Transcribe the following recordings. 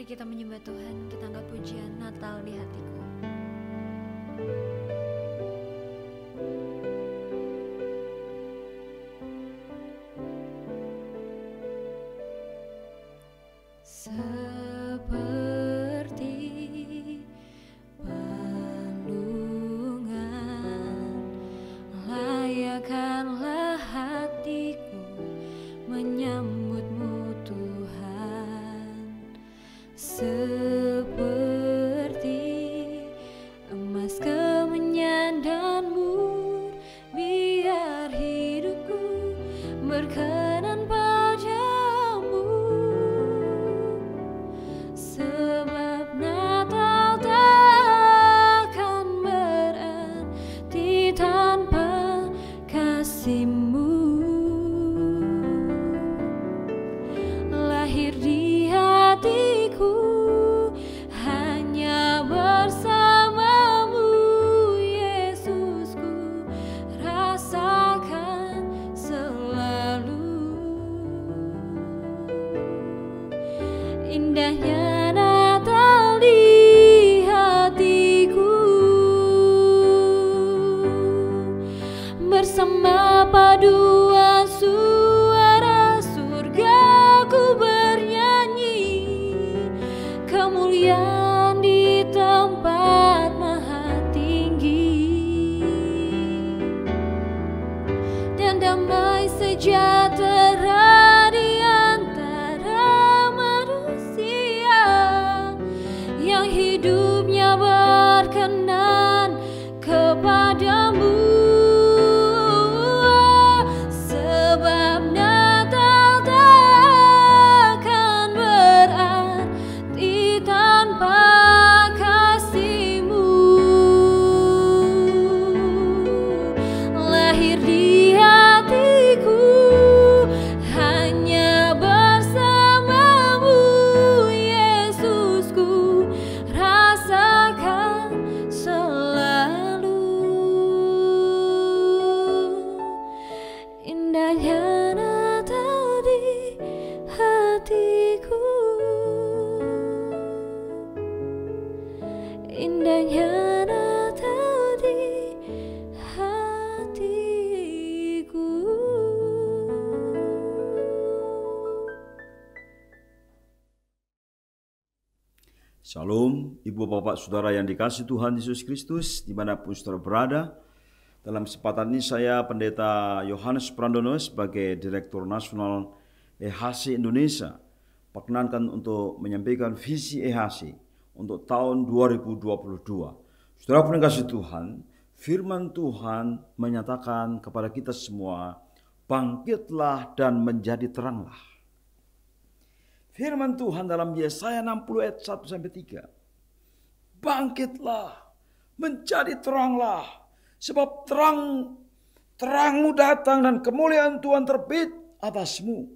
Mari kita menyembah Tuhan, kita angkat pujian Natal di hatiku. Seperti balungan layakkanlah hatiku menyambutmu Tuhan, seperti emas kemenyan dan mur, biar hidupku berkenan padamu, sebab Natal takkan berarti tanpa kasih-Mu. Lahir di hatiku hanya bersamamu, Yesusku, rasakan selalu indahnya Natal di hatiku. Bersama paduan suara surga ku bernyanyi, kemuliaan di tempat maha tinggi, dan damai sejahtera di antara manusia yang hidupnya berkenan kepadamu. Sebab Natal takkan berarti tanpa kasih-Mu. Lahir di hatiku hanya bersamamu, Yesusku, rasakan selalu indahnya Natal di hatiku, indahnya Natal di hatiku. Shalom, Ibu Bapak Saudara yang dikasihi Tuhan Yesus Kristus, dimanapun saudara berada. Dalam kesempatan ini saya Pendeta Yohanes Prandono sebagai Direktur Nasional EHC Indonesia perkenankan untuk menyampaikan visi EHC untuk tahun 2022. Saudara yang dikasihi Tuhan, firman Tuhan menyatakan kepada kita semua, bangkitlah dan menjadi teranglah. Firman Tuhan dalam Yesaya 60 ayat 1-3. Bangkitlah, menjadi teranglah, sebab terangmu datang dan kemuliaan Tuhan terbit atasmu.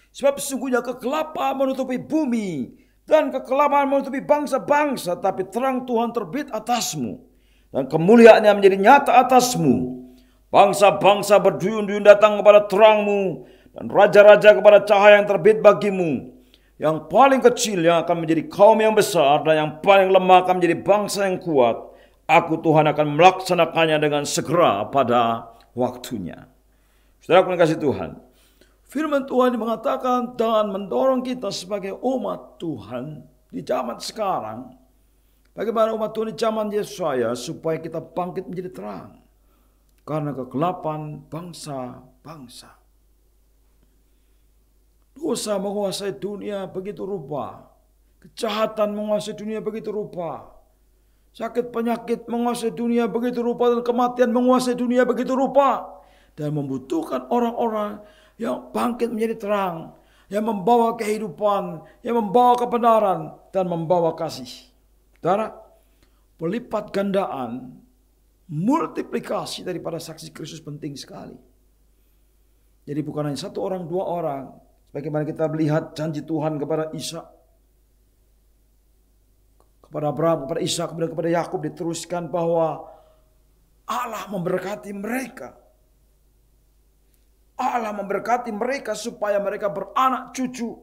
Sebab sesungguhnya kegelapan menutupi bumi dan kekelaman menutupi bangsa-bangsa, tapi terang Tuhan terbit atasmu dan kemuliaannya menjadi nyata atasmu. Bangsa-bangsa berduyun-duyun datang kepada terangmu, dan raja-raja kepada cahaya yang terbit bagimu. Yang paling kecil yang akan menjadi kaum yang besar, dan yang paling lemah akan menjadi bangsa yang kuat. Aku Tuhan akan melaksanakannya dengan segera pada waktunya. Saudara yang dikasihi Tuhan, firman Tuhan mengatakan dan mendorong kita sebagai umat Tuhan di zaman sekarang. Bagaimana umat Tuhan di zaman Yesaya supaya kita bangkit menjadi terang karena kegelapan bangsa-bangsa. Dosa menguasai dunia begitu rupa. Kejahatan menguasai dunia begitu rupa. Sakit penyakit menguasai dunia begitu rupa. Dan kematian menguasai dunia begitu rupa. Dan membutuhkan orang-orang yang bangkit menjadi terang. Yang membawa kehidupan. Yang membawa kebenaran. Dan membawa kasih. Saudara, pelipat gandaan, multiplikasi daripada saksi Kristus penting sekali. Jadi bukan hanya satu orang, dua orang. Bagaimana kita melihat janji Tuhan kepada Ishak, kepada Abraham, kepada Ishak, kemudian kepada Yakub diteruskan bahwa Allah memberkati mereka. Allah memberkati mereka supaya mereka beranak cucu.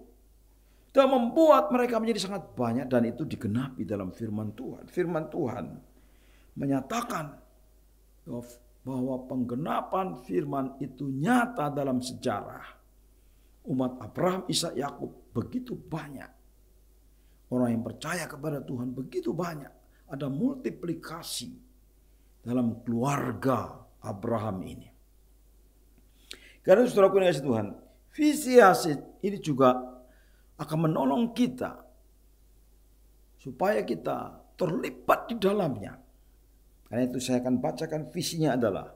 dan membuat mereka menjadi sangat banyak, dan itu digenapi dalam firman Tuhan. Firman Tuhan menyatakan bahwa penggenapan firman itu nyata dalam sejarah. Umat Abraham, Ishak, Yakub begitu banyak. Orang yang percaya kepada Tuhan begitu banyak. Ada multiplikasi dalam keluarga Abraham ini. Karena saudaraku yang kasih Tuhan, visi hasil ini juga akan menolong kita supaya kita terlibat di dalamnya. Karena itu saya akan bacakan visinya adalah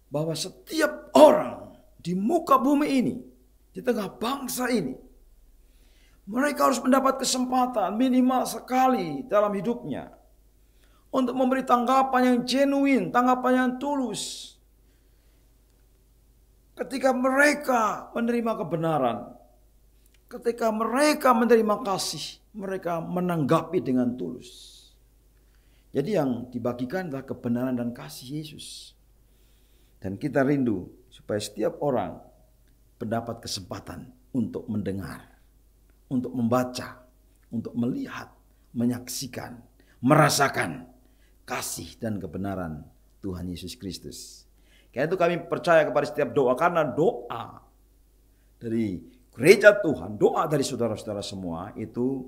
bahwa setiap orang di muka bumi ini, di tengah bangsa ini, mereka harus mendapat kesempatan minimal sekali dalam hidupnya untuk memberi tanggapan yang genuine, tanggapan yang tulus. Ketika mereka menerima kebenaran, ketika mereka menerima kasih, mereka menanggapi dengan tulus. Jadi yang dibagikan adalah kebenaran dan kasih Yesus. Dan kita rindu supaya setiap orang mendapat kesempatan untuk mendengar, untuk membaca, untuk melihat, menyaksikan, merasakan kasih dan kebenaran Tuhan Yesus Kristus. Karena itu kami percaya kepada setiap doa, karena doa dari gereja Tuhan, doa dari saudara-saudara semua itu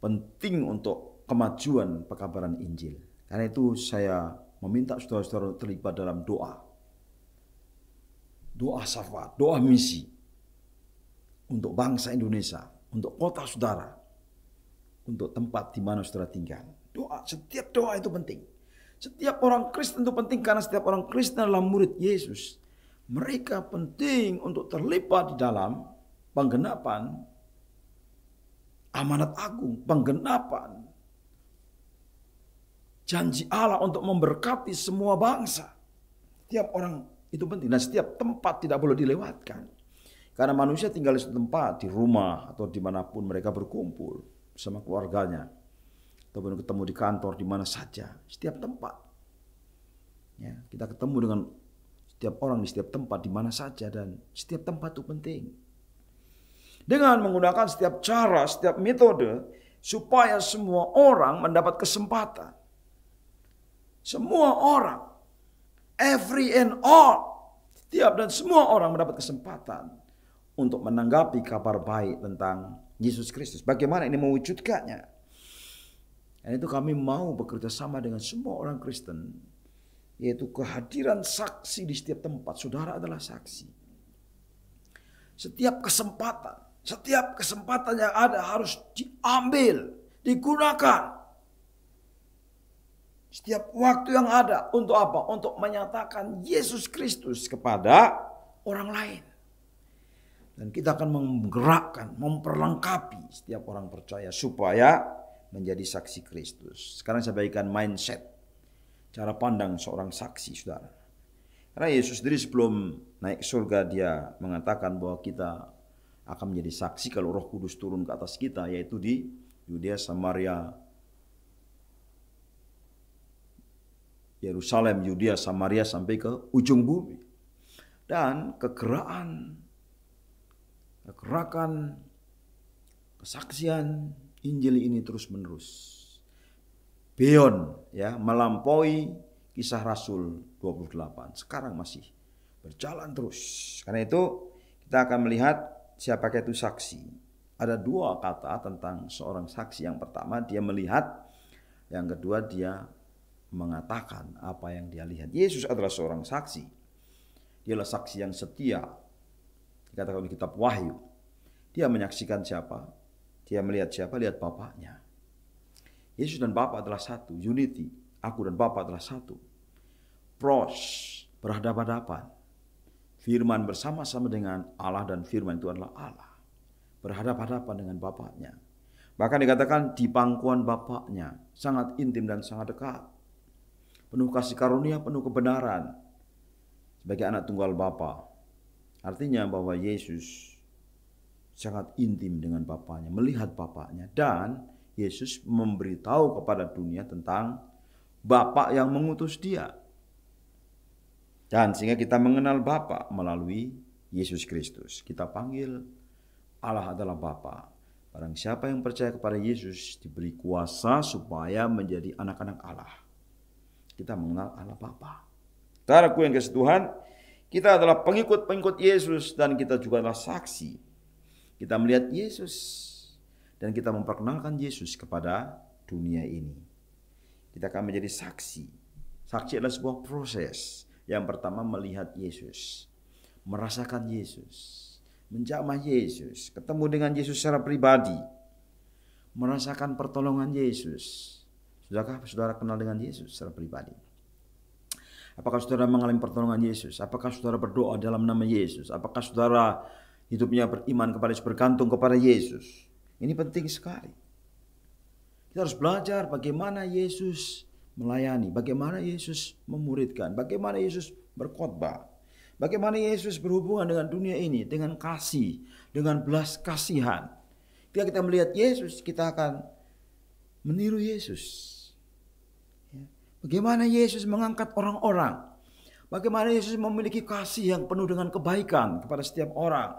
penting untuk kemajuan pekabaran Injil. Karena itu saya meminta saudara-saudara terlibat dalam doa. Doa syafaat, doa misi untuk bangsa Indonesia, untuk kota saudara, untuk tempat di mana saudara tinggal. Doa, setiap doa itu penting. Setiap orang Kristen itu penting karena setiap orang Kristen adalah murid Yesus. Mereka penting untuk terlibat di dalam penggenapan amanat agung, penggenapan janji Allah untuk memberkati semua bangsa. Setiap orang itu penting dan setiap tempat tidak boleh dilewatkan. Karena manusia tinggal di suatu tempat, di rumah atau dimanapun mereka berkumpul bersama keluarganya. Ataupun ketemu di kantor, di mana saja, setiap tempat. Ya, kita ketemu dengan setiap orang di setiap tempat, di mana saja, dan setiap tempat itu penting. Dengan menggunakan setiap cara, setiap metode, supaya semua orang mendapat kesempatan. Semua orang, every and all, setiap dan semua orang mendapat kesempatan untuk menanggapi kabar baik tentang Yesus Kristus. Bagaimana ini mewujudkannya? Dan itu kami mau bekerja sama dengan semua orang Kristen, yaitu kehadiran saksi di setiap tempat. Saudara adalah saksi. Setiap kesempatan yang ada harus diambil, digunakan. Setiap waktu yang ada untuk apa? Untuk menyatakan Yesus Kristus kepada orang lain. Dan kita akan menggerakkan, memperlengkapi setiap orang percaya supaya menjadi saksi Kristus. Sekarang saya bagikan mindset, cara pandang seorang saksi, saudara. Karena Yesus sendiri sebelum naik ke surga, dia mengatakan bahwa kita akan menjadi saksi kalau Roh Kudus turun ke atas kita, yaitu di Yudea, Samaria, Yerusalem, Yudea, Samaria sampai ke ujung bumi. Dan kegerakan, kesaksian Injil ini terus menerus. Beyond, ya, melampaui Kisah Rasul 28. Sekarang masih berjalan terus. Karena itu kita akan melihat siapa itu saksi. Ada dua kata tentang seorang saksi. Yang pertama dia melihat, yang kedua dia mengatakan apa yang dia lihat. Yesus adalah seorang saksi. Dialah saksi yang setia. Dikatakan di kitab Wahyu. Dia menyaksikan siapa? Dia melihat siapa? Lihat Bapaknya. Yesus dan Bapa adalah satu. Unity. Aku dan Bapa adalah satu. Pros. Berhadapan-hadapan. Firman bersama-sama dengan Allah dan firman itu adalah Allah. Berhadapan-hadapan dengan Bapaknya. Bahkan dikatakan di pangkuan Bapaknya. Sangat intim dan sangat dekat. Penuh kasih karunia, penuh kebenaran. Sebagai anak tunggal Bapa. Artinya bahwa Yesus sangat intim dengan Bapaknya, melihat Bapaknya, dan Yesus memberitahu kepada dunia tentang Bapa yang mengutus dia. Dan sehingga kita mengenal Bapa melalui Yesus Kristus. Kita panggil Allah adalah Bapa. Barang siapa yang percaya kepada Yesus diberi kuasa supaya menjadi anak-anak Allah. Kita mengenal Allah Bapa. Saudaraku yang kasih Tuhan, kita adalah pengikut-pengikut Yesus dan kita juga adalah saksi. Kita melihat Yesus dan kita memperkenalkan Yesus kepada dunia ini. Kita akan menjadi saksi. Saksi adalah sebuah proses. Yang pertama melihat Yesus, merasakan Yesus, menjamah Yesus, ketemu dengan Yesus secara pribadi, merasakan pertolongan Yesus. Sudahkah saudara kenal dengan Yesus secara pribadi? Apakah saudara mengalami pertolongan Yesus? Apakah saudara berdoa dalam nama Yesus? Apakah saudara hidupnya beriman kepada Yesus, bergantung kepada Yesus? Ini penting sekali. Kita harus belajar bagaimana Yesus melayani, bagaimana Yesus memuridkan, bagaimana Yesus berkhotbah, bagaimana Yesus berhubungan dengan dunia ini, dengan kasih, dengan belas kasihan. Ketika kita melihat Yesus, kita akan meniru Yesus. Bagaimana Yesus mengangkat orang-orang. Bagaimana Yesus memiliki kasih yang penuh dengan kebaikan kepada setiap orang.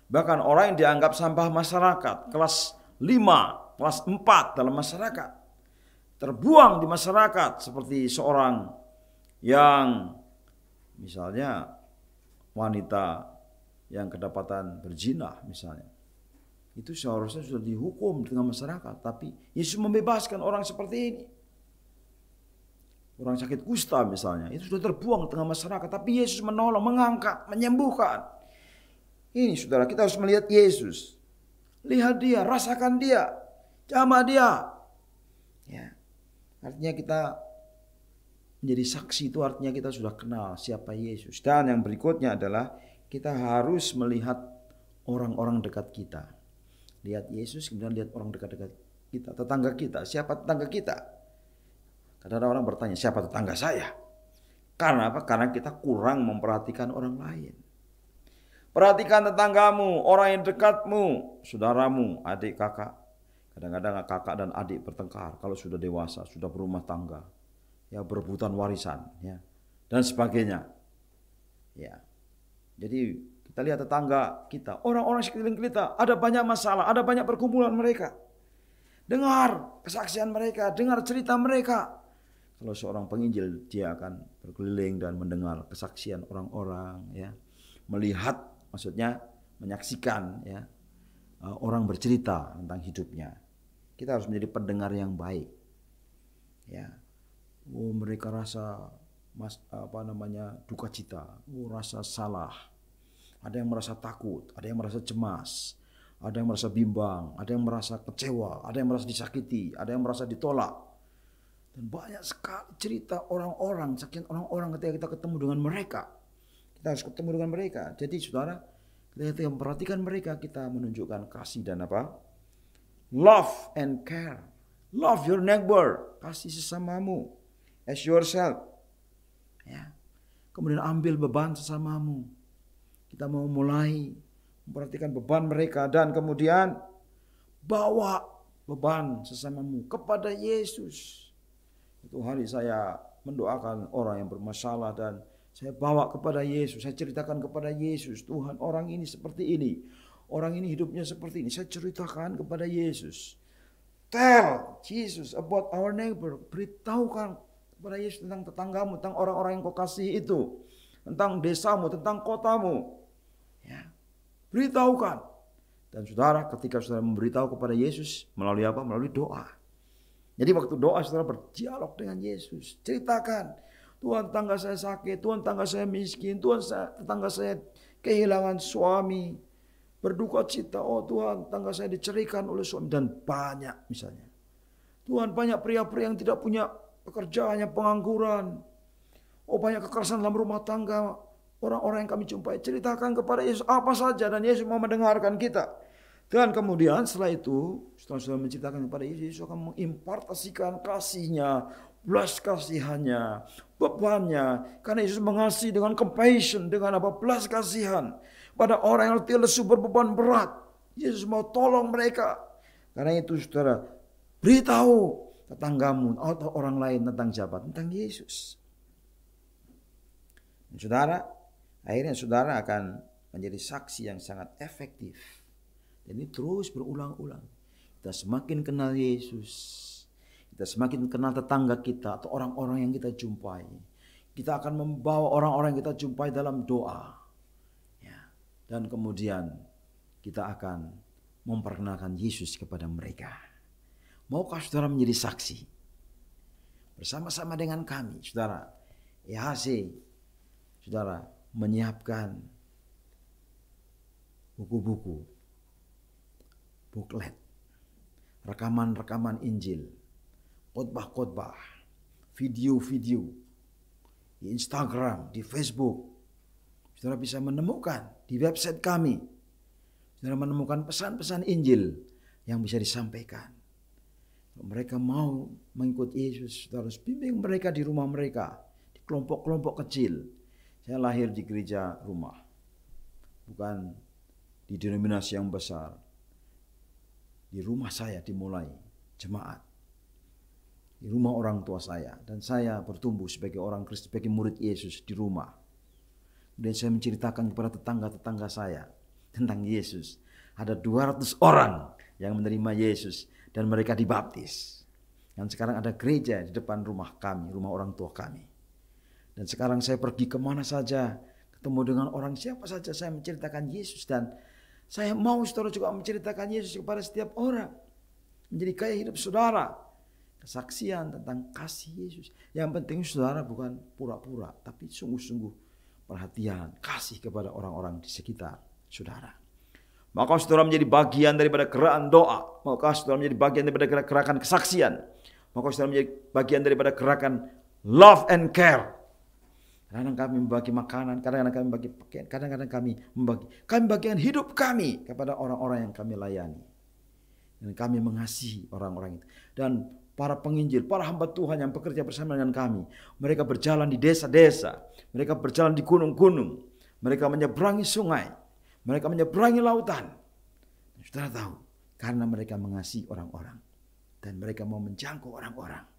Bahkan orang yang dianggap sampah masyarakat, kelas 5, kelas 4 dalam masyarakat, terbuang di masyarakat seperti seorang yang misalnya wanita yang kedapatan berzina misalnya. Itu seharusnya sudah dihukum dengan masyarakat. Tapi Yesus membebaskan orang seperti ini. Orang sakit kusta misalnya, itu sudah terbuang di tengah masyarakat. Tapi Yesus menolong, mengangkat, menyembuhkan. Ini saudara, kita harus melihat Yesus. Lihat dia, rasakan dia, jamah dia. Ya. Artinya kita menjadi saksi itu artinya kita sudah kenal siapa Yesus. Dan yang berikutnya adalah kita harus melihat orang-orang dekat kita. Lihat Yesus, kemudian lihat orang dekat-dekat kita. Tetangga kita, siapa tetangga kita? Kadang orang bertanya, siapa tetangga saya? Karena apa? Karena kita kurang memperhatikan orang lain. Perhatikan tetanggamu, orang yang dekatmu, saudaramu, adik, kakak. Kadang-kadang kakak dan adik bertengkar kalau sudah dewasa, sudah berumah tangga, ya berebutan warisan, ya dan sebagainya. Ya, jadi kita lihat tetangga kita, orang-orang sekeliling kita, ada banyak masalah, ada banyak pergumulan mereka. Dengar kesaksian mereka, dengar cerita mereka. Kalau seorang penginjil, dia akan berkeliling dan mendengar kesaksian orang-orang, ya, melihat, maksudnya menyaksikan, ya, orang bercerita tentang hidupnya. Kita harus menjadi pendengar yang baik, ya. Oh, mereka rasa duka cita, rasa salah, ada yang merasa takut, ada yang merasa cemas, ada yang merasa bimbang, ada yang merasa kecewa, ada yang merasa disakiti, ada yang merasa ditolak. Dan banyak sekali cerita orang-orang, saking orang-orang ketika kita ketemu dengan mereka. Kita harus ketemu dengan mereka. Jadi saudara, ketika kita memperhatikan mereka, kita menunjukkan kasih dan apa? Love and care. Love your neighbor. Kasih sesamamu. As yourself. Ya. Kemudian ambil beban sesamamu. Kita mau mulai memperhatikan beban mereka. Dan kemudian bawa beban sesamamu kepada Yesus. Itu hari saya mendoakan orang yang bermasalah dan saya bawa kepada Yesus. Saya ceritakan kepada Yesus, Tuhan, orang ini seperti ini. Orang ini hidupnya seperti ini. Saya ceritakan kepada Yesus. Tell Jesus about our neighbor. Beritahukan kepada Yesus tentang tetanggamu, tentang orang-orang yang kau kasih itu. Tentang desamu, tentang kotamu. Ya. Beritahukan. Dan saudara, ketika saudara memberitahu kepada Yesus, melalui apa? Melalui doa. Jadi waktu doa saudara berdialog dengan Yesus. Ceritakan, Tuhan tetangga saya sakit, Tuhan tetangga saya miskin, Tuhan tetangga saya kehilangan suami, berduka cita, oh Tuhan tetangga saya diceraikan oleh suami, dan banyak misalnya. Tuhan banyak pria-pria yang tidak punya pekerjaan, yang pengangguran. Oh banyak kekerasan dalam rumah tangga, orang-orang yang kami jumpai. Ceritakan kepada Yesus apa saja dan Yesus mau mendengarkan kita. Dan kemudian setelah itu, setelah sudah menceritakan kepada Yesus, Yesus akan mengimpartasikan kasihnya, belas kasihannya, bebannya. Karena Yesus mengasihi dengan compassion, dengan apa? Belas kasihan. Pada orang yang letih lesu berbeban berat. Yesus mau tolong mereka. Karena itu saudara, beritahu tetanggamu atau orang lain tentang siapa? Tentang Yesus. Dan saudara, akhirnya saudara akan menjadi saksi yang sangat efektif. Jadi terus berulang-ulang. Kita semakin kenal Yesus, kita semakin kenal tetangga kita atau orang-orang yang kita jumpai. Kita akan membawa orang-orang yang kita jumpai dalam doa. Ya. Dan kemudian kita akan memperkenalkan Yesus kepada mereka. Maukah saudara menjadi saksi? Bersama-sama dengan kami, saudara, EHC, saudara, menyiapkan buku-buku, buklet, rekaman-rekaman Injil, khotbah-khotbah, video-video di Instagram, di Facebook. Saudara bisa menemukan di website kami. Saudara menemukan pesan-pesan Injil yang bisa disampaikan. Kalau mereka mau mengikut Yesus, saudara harus bimbing mereka di rumah mereka, di kelompok-kelompok kecil. Saya lahir di gereja rumah, bukan di denominasi yang besar. Di rumah saya dimulai jemaat. Di rumah orang tua saya. Dan saya bertumbuh sebagai orang Kristen, sebagai murid Yesus di rumah. Dan saya menceritakan kepada tetangga-tetangga saya tentang Yesus. Ada 200 orang yang menerima Yesus dan mereka dibaptis. Dan sekarang ada gereja di depan rumah kami, rumah orang tua kami. Dan sekarang saya pergi kemana saja, ketemu dengan orang siapa saja, saya menceritakan Yesus. Dan saya mau saudara juga menceritakan Yesus kepada setiap orang. Menjadi gaya hidup saudara. Kesaksian tentang kasih Yesus. Yang penting saudara bukan pura-pura, tapi sungguh-sungguh perhatian, kasih kepada orang-orang di sekitar saudara. Maka saudara menjadi bagian daripada gerakan doa. Maka saudara menjadi bagian daripada gerakan kesaksian. Maka saudara menjadi bagian daripada gerakan love and care. Kadang-kadang kami membagi makanan, kadang-kadang kami membagi pakaian, kadang-kadang kami bagikan hidup kami kepada orang-orang yang kami layani. Dan kami mengasihi orang-orang itu. Dan para penginjil, para hamba Tuhan yang bekerja bersama dengan kami, mereka berjalan di desa-desa, mereka berjalan di gunung-gunung, mereka menyeberangi sungai, mereka menyeberangi lautan. Dan saudara tahu, karena mereka mengasihi orang-orang dan mereka mau menjangkau orang-orang.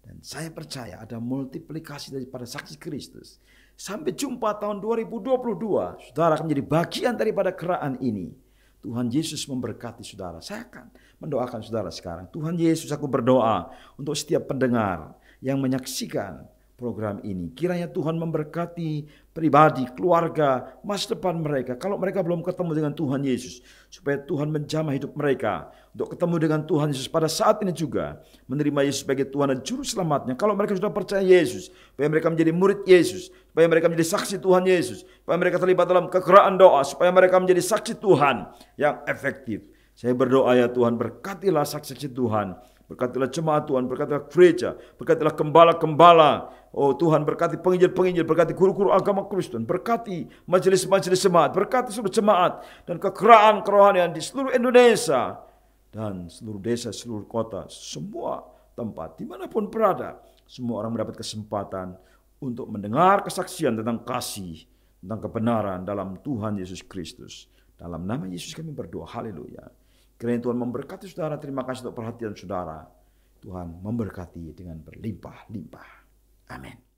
Dan saya percaya ada multiplikasi daripada saksi Kristus. Sampai jumpa tahun 2022, saudara akan menjadi bagian daripada gerakan ini. Tuhan Yesus memberkati saudara. Saya akan mendoakan saudara sekarang. Tuhan Yesus, aku berdoa untuk setiap pendengar yang menyaksikan program ini. Kiranya Tuhan memberkati pribadi, keluarga, masa depan mereka. Kalau mereka belum ketemu dengan Tuhan Yesus, supaya Tuhan menjamah hidup mereka untuk ketemu dengan Tuhan Yesus pada saat ini juga. Menerima Yesus sebagai Tuhan dan Juru Selamatnya. Kalau mereka sudah percaya Yesus, supaya mereka menjadi murid Yesus, supaya mereka menjadi saksi Tuhan Yesus, supaya mereka terlibat dalam kegeraan doa, supaya mereka menjadi saksi Tuhan yang efektif. Saya berdoa ya Tuhan, berkatilah saksi-saksi Tuhan, berkatilah jemaat Tuhan, berkatilah gereja, berkatilah gembala-gembala. Oh Tuhan, berkati penginjil-penginjil, berkati guru-guru agama Kristen, berkati majelis-majelis jemaat, berkati seluruh jemaat dan kegeraan kerohanian di seluruh Indonesia dan seluruh desa, seluruh kota, semua tempat dimanapun berada. Semua orang mendapat kesempatan untuk mendengar kesaksian tentang kasih, tentang kebenaran dalam Tuhan Yesus Kristus. Dalam nama Yesus kami berdoa, haleluya. Kiranya Tuhan memberkati saudara, terima kasih untuk perhatian saudara. Tuhan memberkati dengan berlimpah-limpah. Amin.